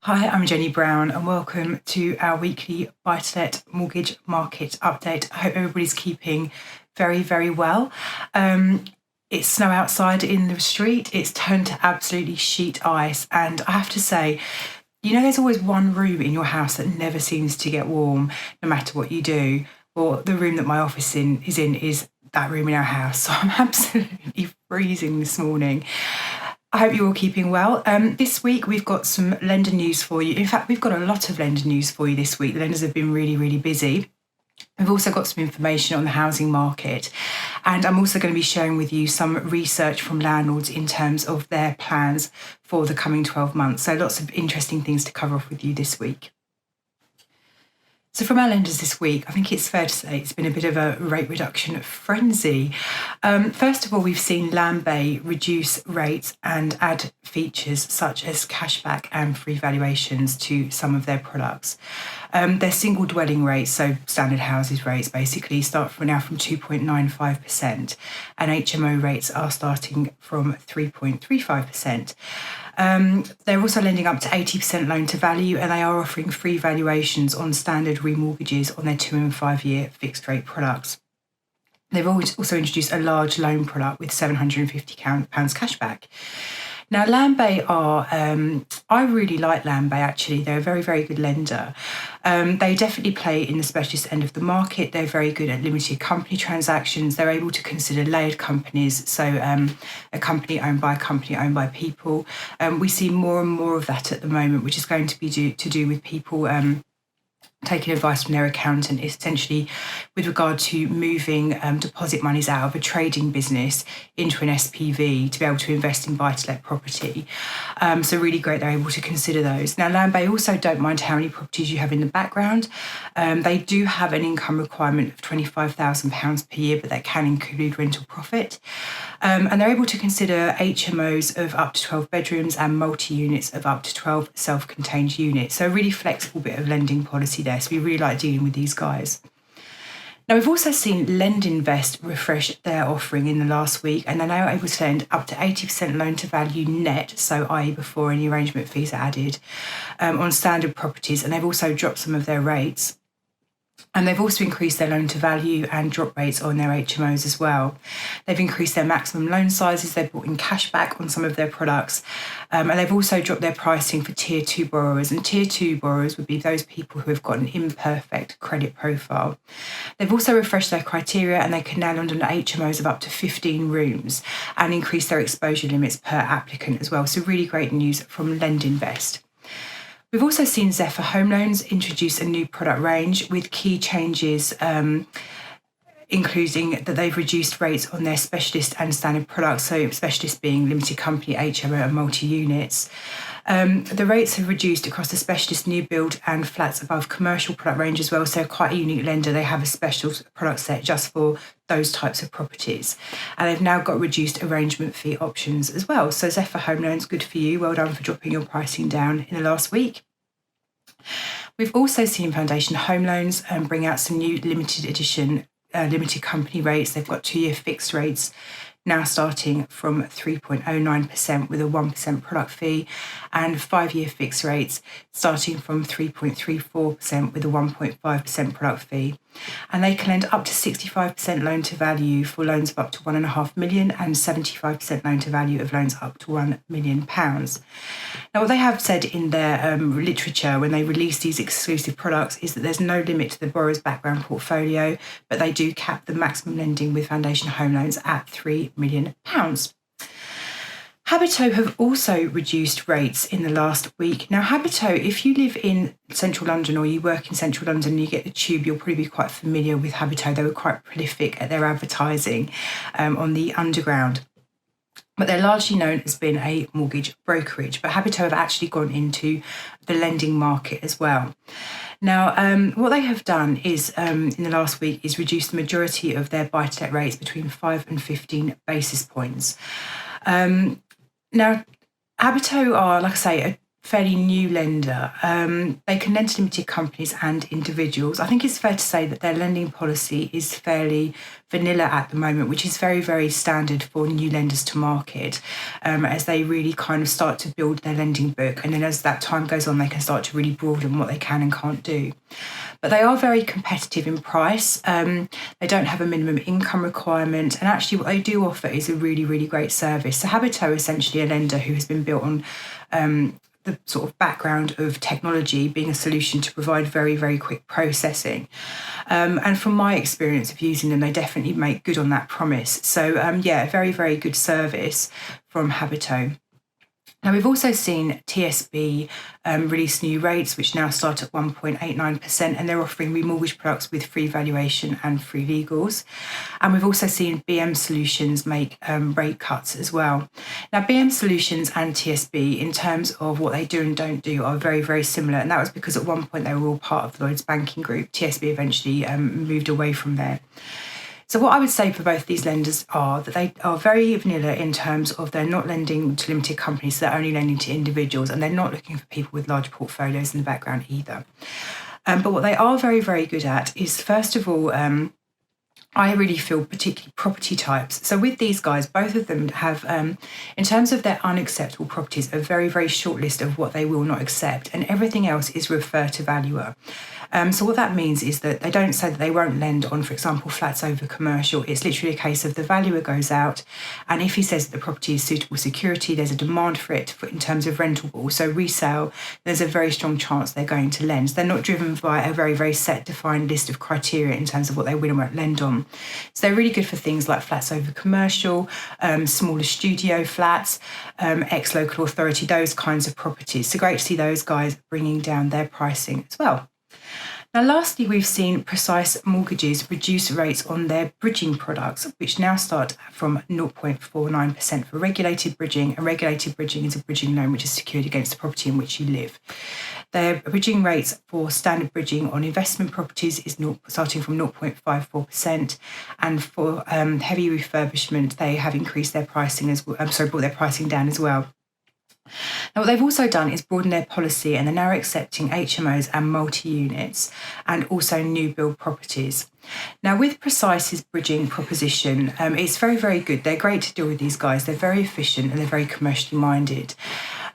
Hi, I'm Jenny Brown and welcome to our weekly buy-to-let mortgage market update. I hope everybody's keeping very, very well. It's snow outside in the street. It's turned to absolutely sheet ice. And I have to say, there's always one room in your house that never seems to get warm, no matter what you do. Well, the room that my office is that room in our house. So I'm absolutely freezing this morning. I hope you're all keeping well. This week we've got some lender news for you. In fact, we've got a lot of lender news for you this week. The lenders have been really, really busy. We've also got some information on the housing market, and I'm also going to be sharing with you some research from landlords in terms of their plans for the coming 12 months. So lots of interesting things to cover off with you this week. So from our lenders this week, I think it's fair to say it's been a bit of a rate reduction frenzy. First of all, we've seen Landbay reduce rates and add features such as cashback and free valuations to some of their products. Their single dwelling rates, so standard houses rates, basically start from 2.95%, and HMO rates are starting from 3.35%. They're also lending up to 80% loan to value, and they are offering free valuations on standard remortgages on their 2 and 5 year fixed rate products. They've also introduced a large loan product with £750 cashback. Now, Landbay I really like Landbay actually. They're a very, very good lender. They definitely play in the specialist end of the market. They're very good at limited company transactions. They're able to consider layered companies, so a company owned by a company owned by people. We see more and more of that at the moment, which is going to be to do with people taking advice from their accountant, essentially with regard to moving deposit monies out of a trading business into an SPV to be able to invest in buy-to-let property. So really great they're able to consider those. Now, Landbay also don't mind how many properties you have in the background. They do have an income requirement of £25,000 per year, but that can include rental profit. And they're able to consider HMOs of up to 12 bedrooms and multi-units of up to 12 self-contained units. So a really flexible bit of lending policy there. So we really like dealing with these guys. Now, we've also seen LendInvest refresh their offering in the last week, and they're now able to lend up to 80% loan to value net, so i.e. before any arrangement fees are added, on standard properties, and they've also dropped some of their rates. And they've also increased their loan to value and drop rates on their HMOs as well. They've increased their maximum loan sizes. They've brought in cash back on some of their products. And they've also dropped their pricing for Tier 2 borrowers. And Tier 2 borrowers would be those people who have got an imperfect credit profile. They've also refreshed their criteria, and they can now lend on HMOs of up to 15 rooms and increase their exposure limits per applicant as well. So really great news from LendInvest. We've also seen Zephyr Home Loans introduce a new product range with key changes, including that they've reduced rates on their specialist and standard products, so specialist being limited company, HMO and multi-units. The rates have reduced across the specialist new build and flats above commercial product range as well, so quite a unique lender. They have a special product set just for those types of properties. And they've now got reduced arrangement fee options as well. So Zephyr Home Loans, good for you. Well done for dropping your pricing down in the last week. We've also seen Foundation Home Loans bring out some new limited edition, limited company rates. They've got 2 year fixed rates now starting from 3.09% with a 1% product fee, and 5 year fixed rates starting from 3.34% with a 1.5% product fee. And they can lend up to 65% loan to value for loans of up to £1.5 million and 75% loan to value of loans up to £1 million. Now, what they have said in their literature when they release these exclusive products is that there's no limit to the borrower's background portfolio, but they do cap the maximum lending with Foundation Home Loans at £3 million. Habito have also reduced rates in the last week. Now, Habito, if you live in central London or you work in central London and you get the tube, you'll probably be quite familiar with Habito. They were quite prolific at their advertising on the underground. But they're largely known as being a mortgage brokerage. But Habito have actually gone into the lending market as well. Now, what they have done is, in the last week, is reduce the majority of their buy-to-let rates between 5 and 15 basis points. Now, Habito are, like I say, fairly new lender. They can lend to limited companies and individuals. I think it's fair to say that their lending policy is fairly vanilla at the moment, which is very, very standard for new lenders to market, as they really kind of start to build their lending book. And then as that time goes on, they can start to really broaden what they can and can't do. But they are very competitive in price. They don't have a minimum income requirement. And actually what they do offer is a really, really great service. So Habito is essentially a lender who has been built on the sort of background of technology being a solution to provide very, very quick processing. And from my experience of using them, they definitely make good on that promise. So very, very good service from Habito. Now, we've also seen TSB release new rates, which now start at 1.89%, and they're offering remortgage products with free valuation and free legals. And we've also seen BM Solutions make rate cuts as well. Now, BM Solutions and TSB, in terms of what they do and don't do, are very, very similar. And that was because at one point they were all part of Lloyds Banking Group. TSB eventually moved away from there. So what I would say for both these lenders are that they are very vanilla in terms of they're not lending to limited companies, so they're only lending to individuals, and they're not looking for people with large portfolios in the background either. But what they are very, very good at is, first of all, I really feel particularly property types. So with these guys, both of them have, in terms of their unacceptable properties, a very, very short list of what they will not accept, and everything else is refer to valuer. So what that means is that they don't say that they won't lend on, for example, flats over commercial. It's literally a case of the valuer goes out, and if he says that the property is suitable security, there's a demand for it in terms of rentable. So resale, there's a very strong chance they're going to lend. They're not driven by a very, very set, defined list of criteria in terms of what they will and won't lend on. So they're really good for things like flats over commercial, smaller studio flats, ex-local authority, those kinds of properties. So great to see those guys bringing down their pricing as well. Now, lastly, we've seen Precise Mortgages reduce rates on their bridging products, which now start from 0.49% for regulated bridging. And regulated bridging is a bridging loan which is secured against the property in which you live. Their bridging rates for standard bridging on investment properties is starting from 0.54%, and for heavy refurbishment, they have increased their pricing brought their pricing down as well. Now, what they've also done is broaden their policy, and they're now accepting HMOs and multi-units and also new build properties. Now, with Precise's bridging proposition, it's very, very good. They're great to deal with, these guys. They're very efficient and they're very commercially minded.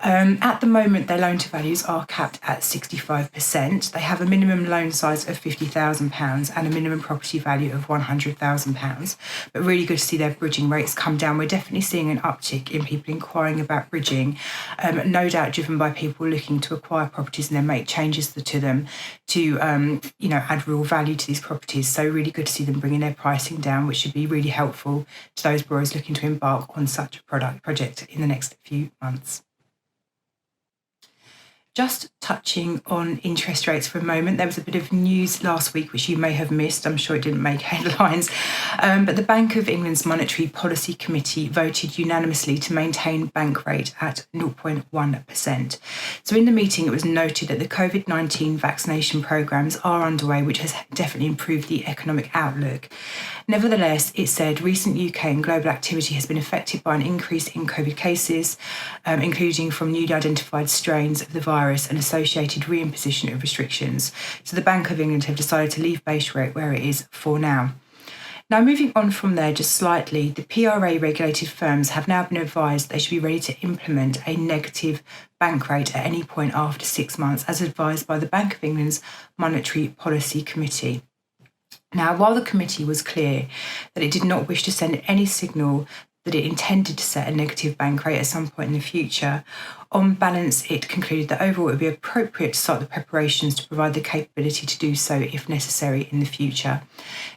At the moment, their loan to values are capped at 65%. They have a minimum loan size of £50,000 and a minimum property value of £100,000. But really good to see their bridging rates come down. We're definitely seeing an uptick in people inquiring about bridging, no doubt driven by people looking to acquire properties and then make changes to them to add real value to these properties. So really good to see them bringing their pricing down, which should be really helpful to those borrowers looking to embark on such a project in the next few months. Just touching on interest rates for a moment, there was a bit of news last week which you may have missed. I'm sure it didn't make headlines, but the Bank of England's Monetary Policy Committee voted unanimously to maintain bank rate at 0.1%. So in the meeting, it was noted that the COVID-19 vaccination programmes are underway, which has definitely improved the economic outlook. Nevertheless, it said recent UK and global activity has been affected by an increase in COVID cases, including from newly identified strains of the virus and associated reimposition of restrictions. So the Bank of England have decided to leave base rate where it is for now. Now, moving on from there just slightly, the PRA-regulated firms have now been advised they should be ready to implement a negative bank rate at any point after 6 months, as advised by the Bank of England's Monetary Policy Committee. Now, while the committee was clear that it did not wish to send any signal that it intended to set a negative bank rate at some point in the future, on balance, it concluded that overall it would be appropriate to start the preparations to provide the capability to do so if necessary in the future.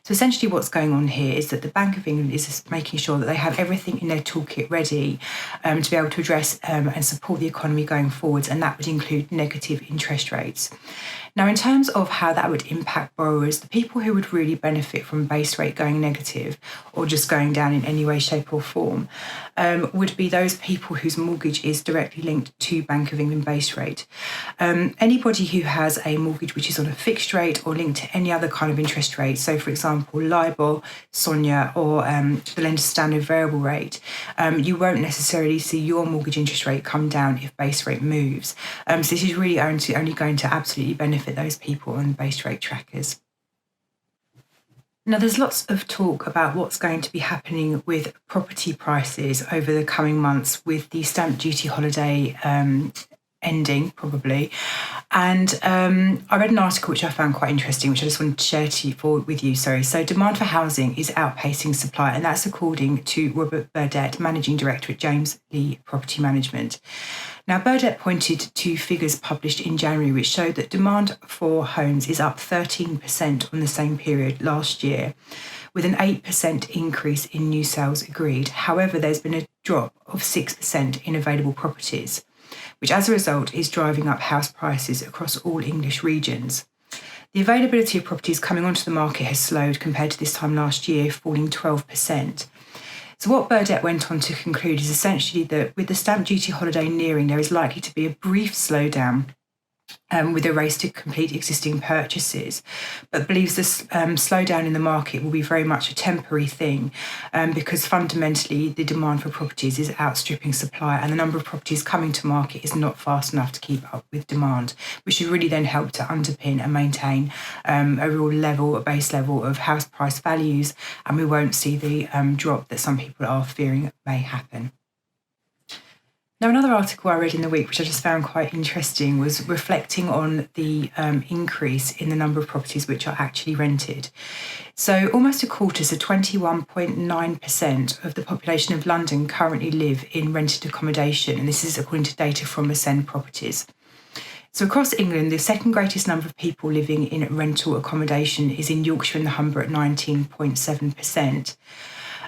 So essentially what's going on here is that the Bank of England is making sure that they have everything in their toolkit ready to be able to address and support the economy going forwards, and that would include negative interest rates. Now, in terms of how that would impact borrowers, the people who would really benefit from base rate going negative or just going down in any way, shape or form would be those people whose mortgage is directly linked linked to Bank of England base rate. Anybody who has a mortgage which is on a fixed rate or linked to any other kind of interest rate, so for example, LIBOR, SONIA, or the lender's standard variable rate, you won't necessarily see your mortgage interest rate come down if base rate moves. So this is really only going to absolutely benefit those people on base rate trackers. Now, there's lots of talk about what's going to be happening with property prices over the coming months with the stamp duty holiday ending, probably. And I read an article which I found quite interesting, which I just wanted to share with you. So demand for housing is outpacing supply, and that's according to Robert Burdett, Managing Director at James Lee Property Management. Now, Burdett pointed to figures published in January which showed that demand for homes is up 13% on the same period last year, with an 8% increase in new sales agreed. However, there's been a drop of 6% in available properties, which as a result is driving up house prices across all English regions. The availability of properties coming onto the market has slowed compared to this time last year, falling 12%. So what Burdett went on to conclude is essentially that with the stamp duty holiday nearing, there is likely to be a brief slowdown with a race to complete existing purchases, but believes this slowdown in the market will be very much a temporary thing because fundamentally the demand for properties is outstripping supply, and the number of properties coming to market is not fast enough to keep up with demand, which should really then help to underpin and maintain a base level of house price values, and we won't see the drop that some people are fearing may happen. Now, another article I read in the week, which I just found quite interesting, was reflecting on the increase in the number of properties which are actually rented. So almost a quarter, so 21.9% of the population of London currently live in rented accommodation, and this is according to data from Ascend Properties. So across England, the second greatest number of people living in rental accommodation is in Yorkshire and the Humber at 19.7%.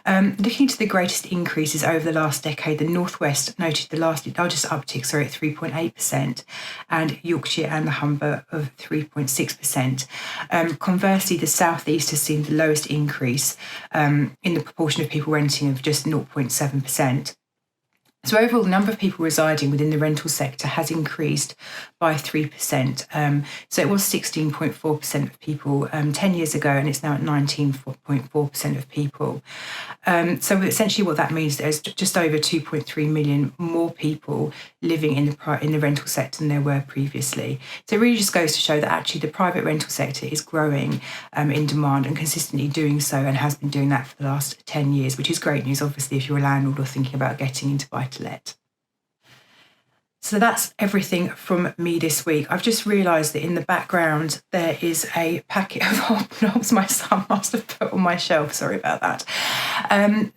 Looking to the greatest increases over the last decade, the North West noted the largest uptick, at 3.8%, and Yorkshire and the Humber of 3.6%. Conversely, the South East has seen the lowest increase in the proportion of people renting of just 0.7%. So overall, the number of people residing within the rental sector has increased by 3%. So it was 16.4% of people 10 years ago, and it's now at 19.4% of people. So essentially what that means, there's just over 2.3 million more people living in the rental sector than there were previously. So it really just goes to show that actually the private rental sector is growing in demand and consistently doing so, and has been doing that for the last 10 years, which is great news, obviously, if you're a landlord or thinking about getting into buy-to-let. So that's everything from me this week. I've just realised that in the background there is a packet of hobnobs my son must have put on my shelf. Sorry about that.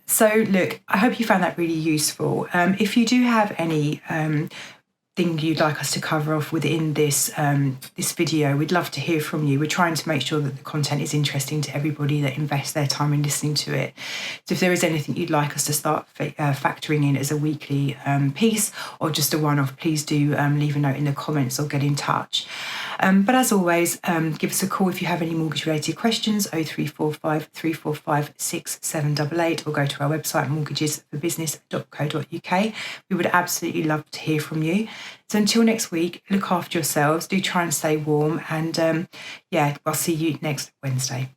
So look, I hope you found that really useful. If you do have any thing you'd like us to cover off within this video, we'd love to hear from you. We're trying to make sure that the content is interesting to everybody that invests their time in listening to it. So if there is anything you'd like us to start factoring in as a weekly piece or just a one-off, please do leave a note in the comments or get in touch. But as always, give us a call if you have any mortgage related questions, 0345 345 6788, or go to our website mortgagesforbusiness.co.uk. We would absolutely love to hear from you. So until next week, look after yourselves, do try and stay warm, and I'll see you next Wednesday.